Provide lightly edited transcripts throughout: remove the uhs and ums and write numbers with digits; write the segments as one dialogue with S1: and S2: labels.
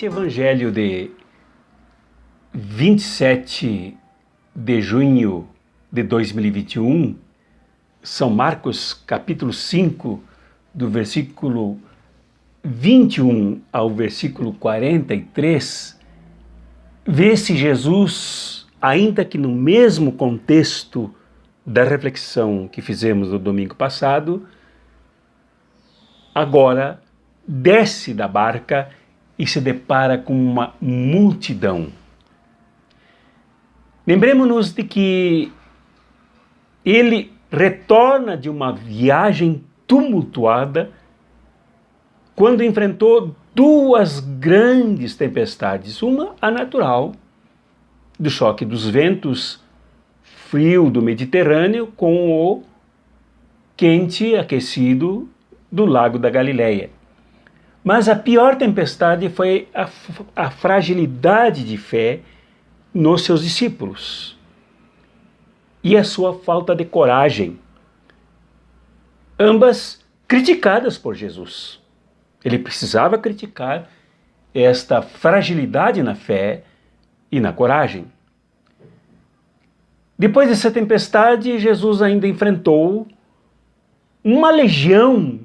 S1: Neste evangelho de 27 de junho de 2021, São Marcos, capítulo 5, do versículo 21 ao versículo 43, vê-se Jesus, ainda que no mesmo contexto da reflexão que fizemos no domingo passado, agora desce da barca e se depara com uma multidão. Lembremos-nos de que ele retorna de uma viagem tumultuada quando enfrentou duas grandes tempestades. Uma, a natural, do choque dos ventos frio do Mediterrâneo com o quente aquecido do Lago da Galileia. Mas a pior tempestade foi a fragilidade de fé nos seus discípulos e a sua falta de coragem, ambas criticadas por Jesus. Ele precisava criticar esta fragilidade na fé e na coragem. Depois dessa tempestade, Jesus ainda enfrentou uma legião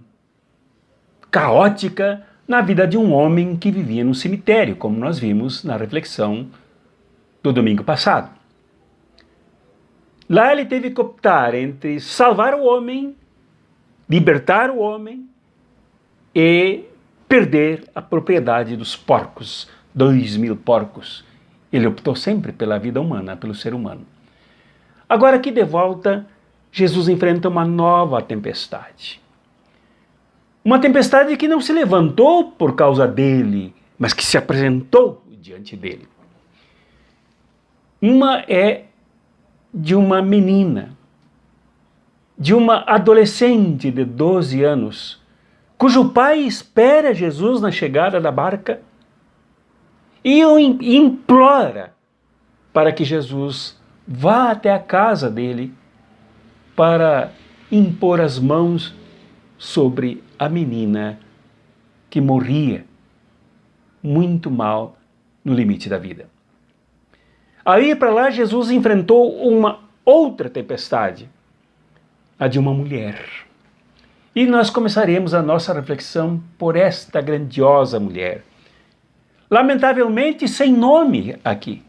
S1: caótica na vida de um homem que vivia no cemitério, como nós vimos na reflexão do domingo passado. Lá ele teve que optar entre salvar o homem, libertar o homem e perder a propriedade dos porcos, 2.000 porcos. Ele optou sempre pela vida humana, pelo ser humano. Agora aqui de volta, Jesus enfrenta uma nova tempestade. Uma tempestade que não se levantou por causa dele, mas que se apresentou diante dele. Uma é de uma menina, de uma adolescente de 12 anos, cujo pai espera Jesus na chegada da barca e o implora para que Jesus vá até a casa dele para impor as mãos sobre a menina que morria muito mal no limite da vida. Aí para lá Jesus enfrentou uma outra tempestade, a de uma mulher. E nós começaremos a nossa reflexão por esta grandiosa mulher. Lamentavelmente sem nome aqui,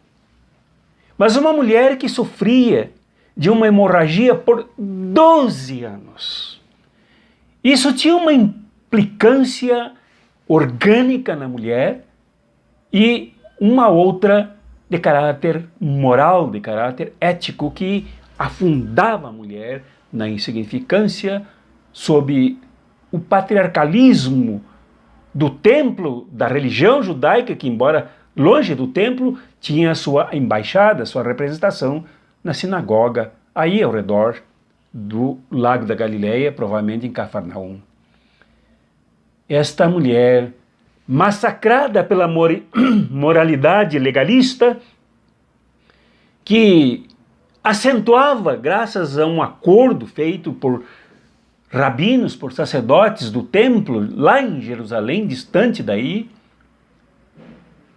S1: mas uma mulher que sofria de uma hemorragia por 12 anos. Isso tinha uma implicância orgânica na mulher e uma outra de caráter moral, de caráter ético, que afundava a mulher na insignificância sob o patriarcalismo do templo, da religião judaica, que embora longe do templo, tinha sua embaixada, sua representação na sinagoga, aí ao redor do Lago da Galileia, provavelmente em Cafarnaum. Esta mulher, massacrada pela moralidade legalista, que acentuava, graças a um acordo feito por rabinos, por sacerdotes do templo, lá em Jerusalém, distante daí,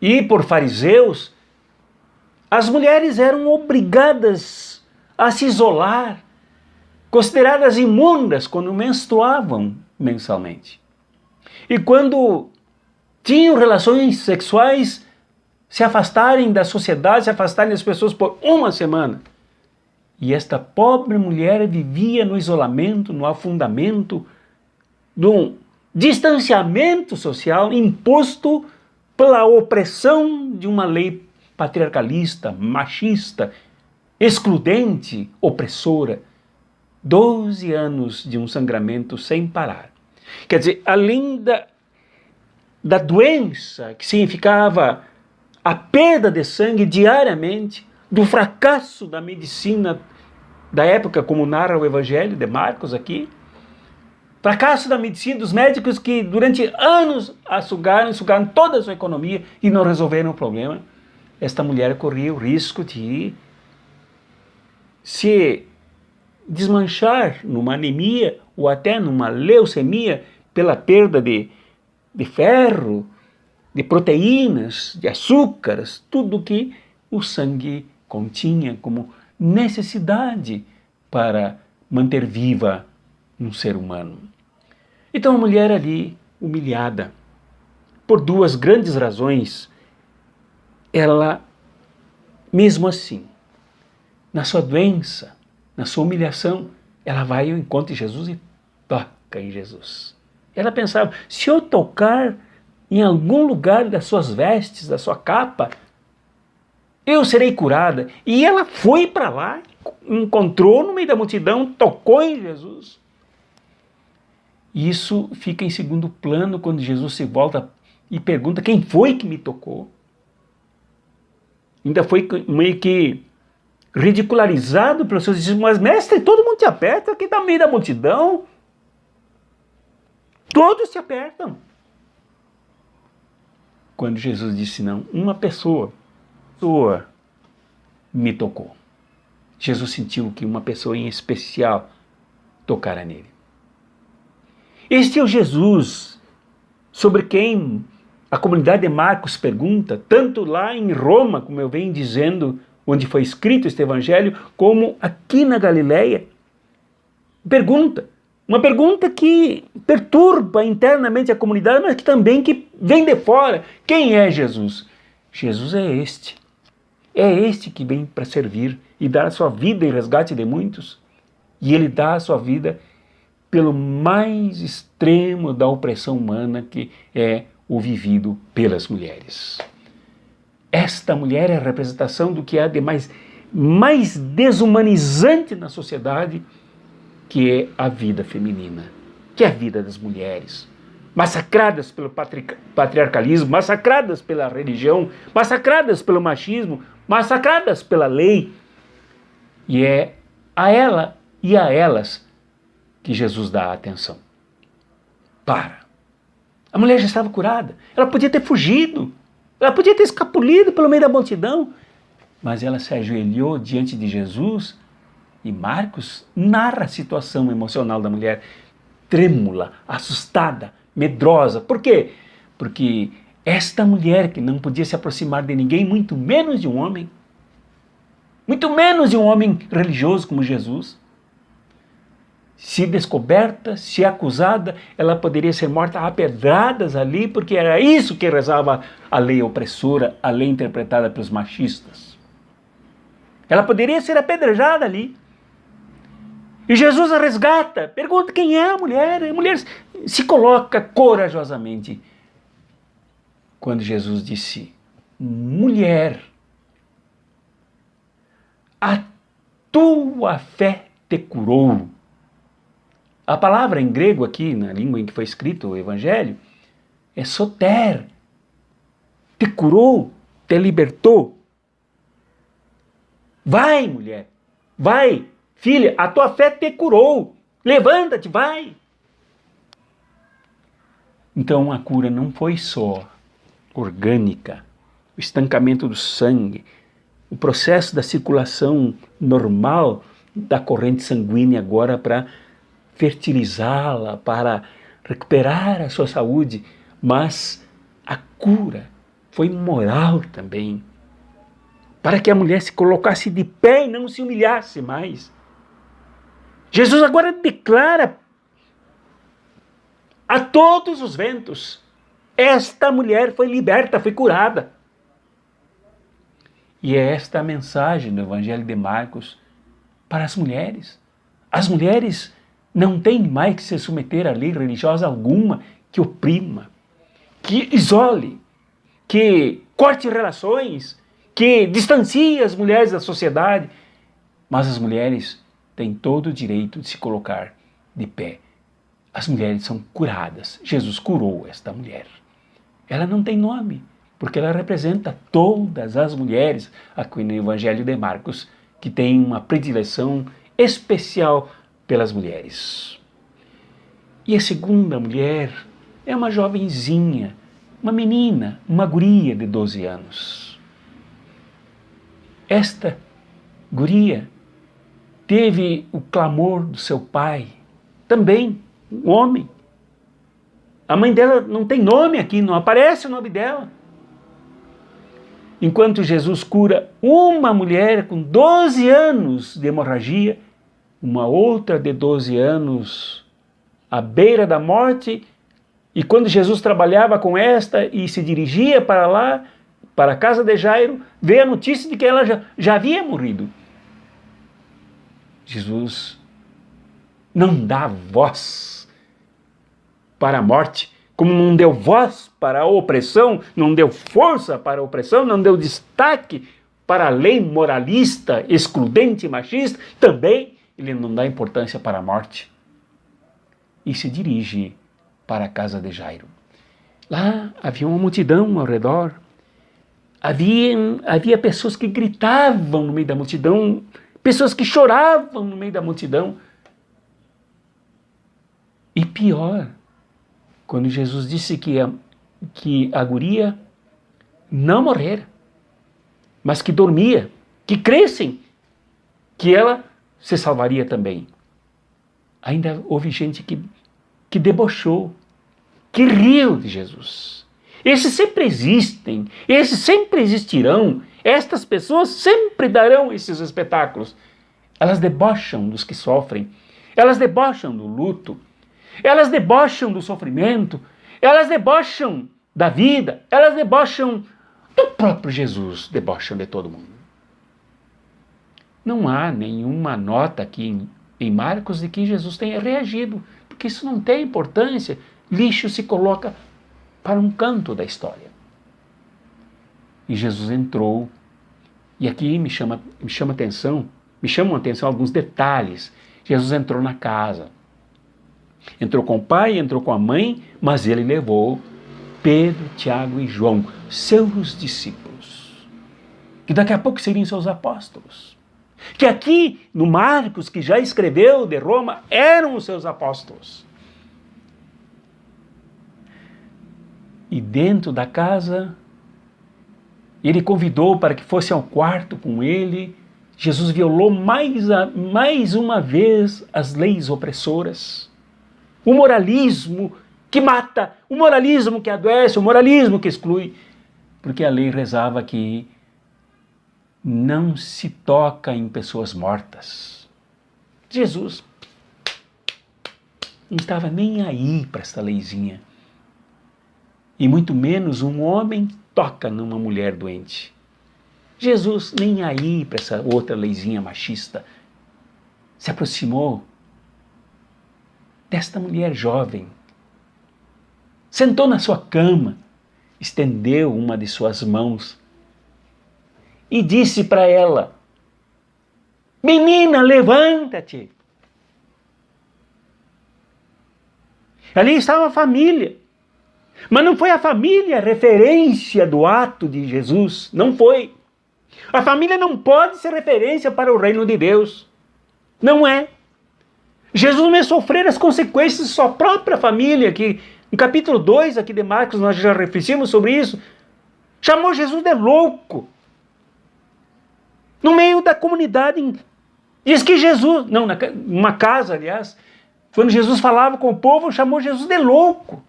S1: e por fariseus, as mulheres eram obrigadas a se isolar, consideradas imundas quando menstruavam mensalmente. E quando tinham relações sexuais, se afastarem da sociedade, se afastarem das pessoas por uma semana. E esta pobre mulher vivia no isolamento, no afundamento, num distanciamento social imposto pela opressão de uma lei patriarcalista, machista, excludente, opressora. 12 anos de um sangramento sem parar. Quer dizer, além da doença, que significava a perda de sangue diariamente, do fracasso da medicina da época, como narra o Evangelho de Marcos aqui, fracasso da medicina, dos médicos que durante anos sugaram toda a sua economia e não resolveram o problema. Esta mulher corria o risco de se desmanchar numa anemia ou até numa leucemia pela perda de ferro de proteínas, de açúcares, tudo que o sangue continha como necessidade para manter viva um ser humano. Então a mulher ali, humilhada, por duas grandes razões, ela, mesmo assim, na sua doença, na sua humilhação, ela vai ao encontro de Jesus e toca em Jesus. Ela pensava, se eu tocar em algum lugar das suas vestes, da sua capa, eu serei curada. E ela foi para lá, encontrou no meio da multidão, tocou em Jesus. E isso fica em segundo plano quando Jesus se volta e pergunta quem foi que me tocou. Ainda foi meio que ridicularizado pelos seus discípulos, mas mestre, todo mundo te aperta aqui no meio da multidão. Todos te apertam. Quando Jesus disse não, uma pessoa me tocou. Jesus sentiu que uma pessoa em especial tocara nele. Este é o Jesus sobre quem a comunidade de Marcos pergunta, tanto lá em Roma, como eu venho dizendo, onde foi escrito este evangelho, como aqui na Galileia. Pergunta, uma pergunta que perturba internamente a comunidade, mas que também que vem de fora. Quem é Jesus? Jesus é este. É este que vem para servir e dar a sua vida em resgate de muitos. E ele dá a sua vida pelo mais extremo da opressão humana, que é o vivido pelas mulheres. Esta mulher é a representação do que há de mais desumanizante na sociedade, que é a vida feminina, que é a vida das mulheres, massacradas pelo patriarcalismo, massacradas pela religião, massacradas pelo machismo, massacradas pela lei. E é a ela e a elas que Jesus dá atenção. A mulher já estava curada, ela podia ter fugido, ela podia ter escapulido pelo meio da multidão, mas ela se ajoelhou diante de Jesus. E Marcos narra a situação emocional da mulher, trêmula, assustada, medrosa. Por quê? Porque esta mulher que não podia se aproximar de ninguém, muito menos de um homem religioso como Jesus, se descoberta, se acusada, ela poderia ser morta a pedradas ali, porque era isso que rezava a lei opressora, a lei interpretada pelos machistas. Ela poderia ser apedrejada ali. E Jesus a resgata, pergunta quem é a mulher. A mulher se coloca corajosamente. Quando Jesus disse, mulher, a tua fé te curou. A palavra em grego aqui, na língua em que foi escrito o evangelho, é soter. Te curou, te libertou. Vai, mulher, vai. Filha, a tua fé te curou. Levanta-te, vai. Então a cura não foi só orgânica, o estancamento do sangue, o processo da circulação normal da corrente sanguínea agora para fertilizá-la, para recuperar a sua saúde, mas a cura foi moral também, para que a mulher se colocasse de pé e não se humilhasse mais. Jesus agora declara a todos os ventos, esta mulher foi liberta, foi curada. E é esta a mensagem do Evangelho de Marcos para as mulheres. As mulheres não têm mais que se submeter a lei religiosa alguma que oprima, que isole, que corte relações, que distancie as mulheres da sociedade. Mas as mulheres têm todo o direito de se colocar de pé. As mulheres são curadas. Jesus curou esta mulher. Ela não tem nome, porque ela representa todas as mulheres aqui no Evangelho de Marcos, que tem uma predileção especial pelas mulheres. E a segunda mulher é uma jovenzinha, uma menina, uma guria de 12 anos. Esta guria teve o clamor do seu pai, também um homem, A mãe dela não tem nome aqui, não aparece o nome dela. Enquanto Jesus cura uma mulher com 12 anos de hemorragia, uma outra de 12 anos à beira da morte, e quando Jesus trabalhava com esta e se dirigia para lá, para a casa de Jairo, veio a notícia de que ela já havia morrido. Jesus não dá voz para a morte, como não deu voz para a opressão, não deu força para a opressão, não deu destaque para a lei moralista, excludente e machista, também ele não dá importância para a morte. E se dirige para a casa de Jairo. Lá havia uma multidão ao redor. Havia pessoas que gritavam no meio da multidão, pessoas que choravam no meio da multidão. E pior, quando Jesus disse que a guria não morrera, mas que dormia, que crescem, que ela se salvaria também. Ainda houve gente que debochou, que riu de Jesus. Esses sempre existem, esses sempre existirão, estas pessoas sempre darão esses espetáculos. Elas debocham dos que sofrem, elas debocham do luto, elas debocham do sofrimento, elas debocham da vida, elas debocham do próprio Jesus, debocham de todo mundo. Não há nenhuma nota aqui em Marcos de que Jesus tenha reagido, porque isso não tem importância. Lixo se coloca para um canto da história. E Jesus entrou, e aqui me chamam atenção alguns detalhes. Jesus entrou na casa, entrou com o pai, entrou com a mãe, mas ele levou Pedro, Tiago e João, seus discípulos, que daqui a pouco seriam seus apóstolos, que aqui no Marcos, que já escreveu de Roma, eram os seus apóstolos. E dentro da casa, ele convidou para que fosse ao quarto com ele. Jesus violou mais uma vez as leis opressoras. O moralismo que mata, o moralismo que adoece, o moralismo que exclui. Porque a lei rezava que não se toca em pessoas mortas. Jesus não estava nem aí para essa leizinha. E muito menos um homem toca numa mulher doente. Jesus nem aí para essa outra leizinha machista. Se aproximou desta mulher jovem. Sentou na sua cama, estendeu uma de suas mãos e disse para ela: menina, levanta-te. Ali estava a família. Mas não foi a família a referência do ato de Jesus. Não foi. A família não pode ser referência para o reino de Deus. Não é. Jesus vai sofrer as consequências de sua própria família, que no capítulo 2 aqui de Marcos nós já refletimos sobre isso. Chamou Jesus de louco. No meio da comunidade. Diz que Jesus, numa casa, aliás, quando Jesus falava com o povo, chamou Jesus de louco.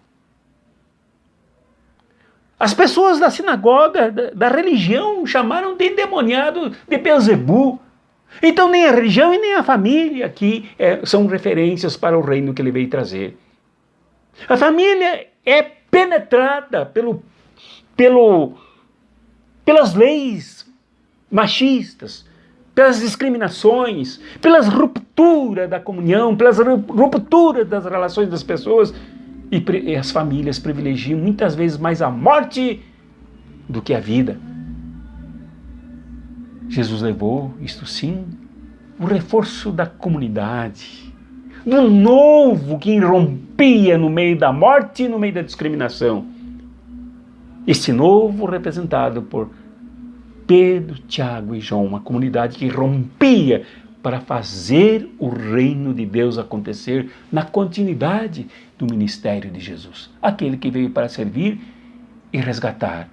S1: As pessoas da sinagoga, da religião, chamaram de endemoniado, de Beelzebú. Então nem a religião e nem a família aqui são referências para o reino que ele veio trazer. A família é penetrada pelas leis machistas, pelas discriminações, pelas rupturas da comunhão, pelas rupturas das relações das pessoas. E as famílias privilegiam muitas vezes mais a morte do que a vida. Jesus levou, isto sim, o reforço da comunidade, do novo que irrompia no meio da morte e no meio da discriminação. Este novo representado por Pedro, Tiago e João, uma comunidade que rompia para fazer o reino de Deus acontecer na continuidade do ministério de Jesus. Aquele que veio para servir e resgatar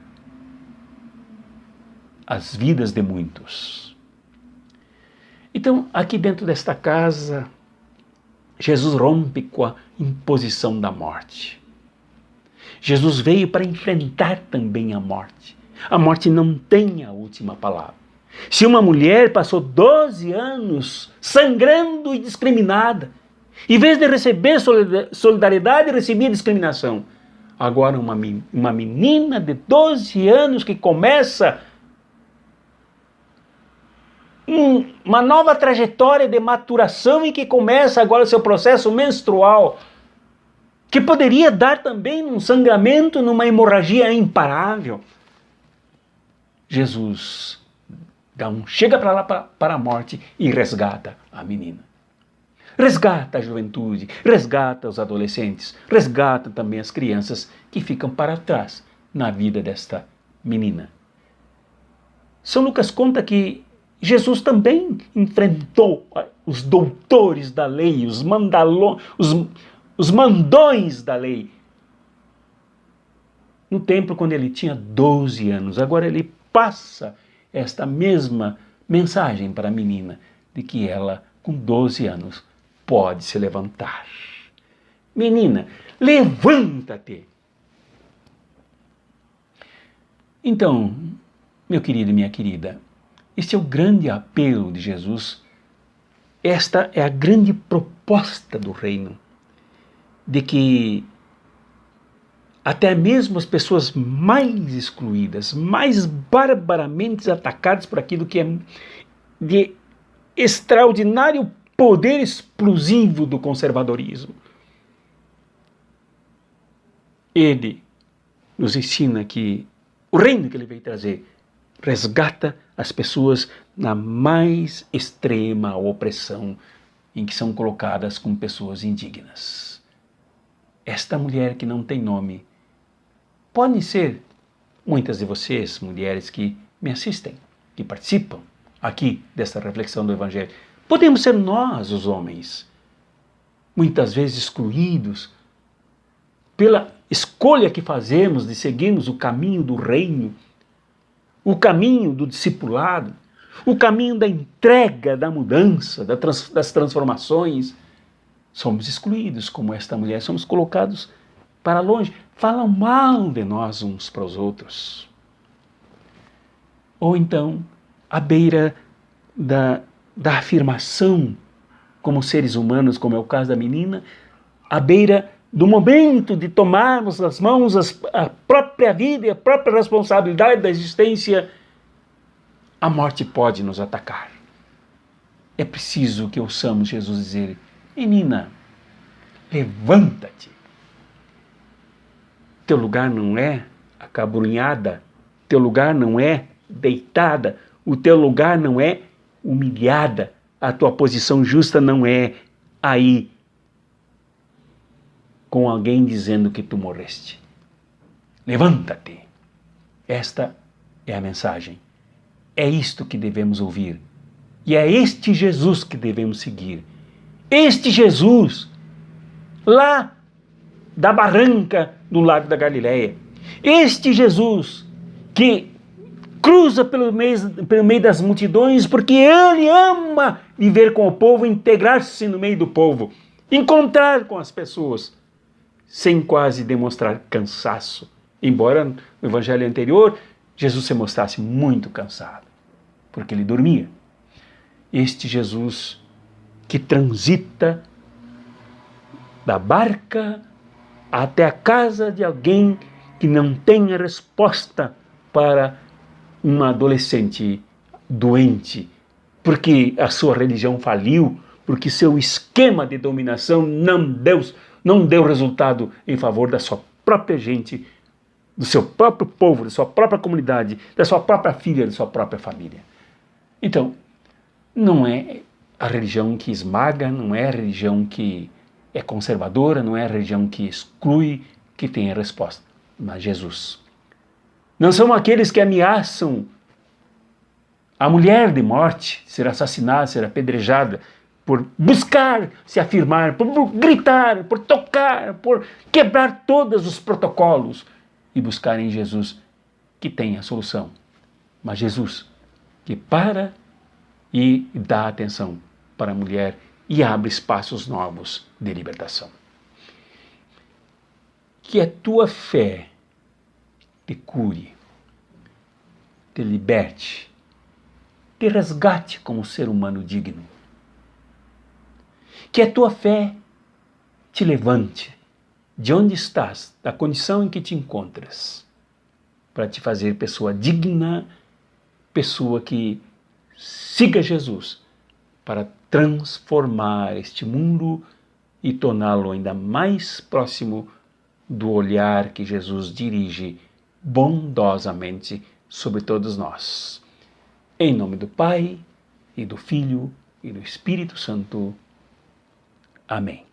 S1: as vidas de muitos. Então, aqui dentro desta casa, Jesus rompe com a imposição da morte. Jesus veio para enfrentar também a morte. A morte não tem a última palavra. Se uma mulher passou 12 anos sangrando e discriminada, em vez de receber solidariedade, recebia discriminação. Agora uma menina de 12 anos que começa uma nova trajetória de maturação e que começa agora o seu processo menstrual, que poderia dar também um sangramento, numa hemorragia imparável. Jesus chega para lá para a morte e resgata a menina. Resgata a juventude, resgata os adolescentes, resgata também as crianças que ficam para trás na vida desta menina. São Lucas conta que Jesus também enfrentou os doutores da lei, os mandões da lei, no templo quando ele tinha 12 anos. Agora ele passa esta mesma mensagem para a menina, de que ela, com 12 anos, pode se levantar. Menina, levanta-te! Então, meu querido e minha querida, este é o grande apelo de Jesus. Esta é a grande proposta do reino, de que até mesmo as pessoas mais excluídas, mais barbaramente atacadas por aquilo que é de extraordinário poder explosivo do conservadorismo, ele nos ensina que o reino que ele veio trazer resgata as pessoas na mais extrema opressão em que são colocadas como pessoas indignas. Esta mulher que não tem nome, podem ser muitas de vocês, mulheres que me assistem, que participam aqui desta reflexão do Evangelho. Podemos ser nós, os homens, muitas vezes excluídos pela escolha que fazemos de seguirmos o caminho do reino, o caminho do discipulado, o caminho da entrega, da mudança, das transformações. Somos excluídos, como esta mulher, somos colocados para longe, falam mal de nós uns para os outros. Ou então, à beira da afirmação como seres humanos, como é o caso da menina, à beira do momento de tomarmos nas mãos a própria vida e a própria responsabilidade da existência, a morte pode nos atacar. É preciso que ouçamos Jesus dizer: menina, levanta-te. Teu lugar não é acabrunhada, teu lugar não é deitada, o teu lugar não é humilhada, a tua posição justa não é aí com alguém dizendo que tu morreste. Levanta-te. Esta é a mensagem. É isto que devemos ouvir. E é este Jesus que devemos seguir. Este Jesus, lá da barranca do Lago da Galileia. Este Jesus que cruza pelo meio das multidões, porque ele ama viver com o povo, integrar-se no meio do povo, encontrar com as pessoas, sem quase demonstrar cansaço. Embora no evangelho anterior, Jesus se mostrasse muito cansado, porque ele dormia. Este Jesus que transita da barca até a casa de alguém que não tem a resposta para uma adolescente doente, porque a sua religião faliu, porque seu esquema de dominação não deu resultado em favor da sua própria gente, do seu próprio povo, da sua própria comunidade, da sua própria filha, da sua própria família. Então, não é a religião que esmaga, não é a religião que é conservadora, não é a religião que exclui, que tem a resposta, mas Jesus. Não são aqueles que ameaçam a mulher de morte, ser assassinada, ser apedrejada, por buscar se afirmar, por gritar, por tocar, por quebrar todos os protocolos e buscar em Jesus que tem a solução. Mas Jesus que para e dá atenção para a mulher e abre espaços novos de libertação. Que a tua fé te cure, te liberte, te resgate como ser humano digno. Que a tua fé te levante de onde estás, da condição em que te encontras, para te fazer pessoa digna, pessoa que siga Jesus, para transformar este mundo e torná-lo ainda mais próximo do olhar que Jesus dirige bondosamente sobre todos nós. Em nome do Pai, e do Filho, e do Espírito Santo. Amém.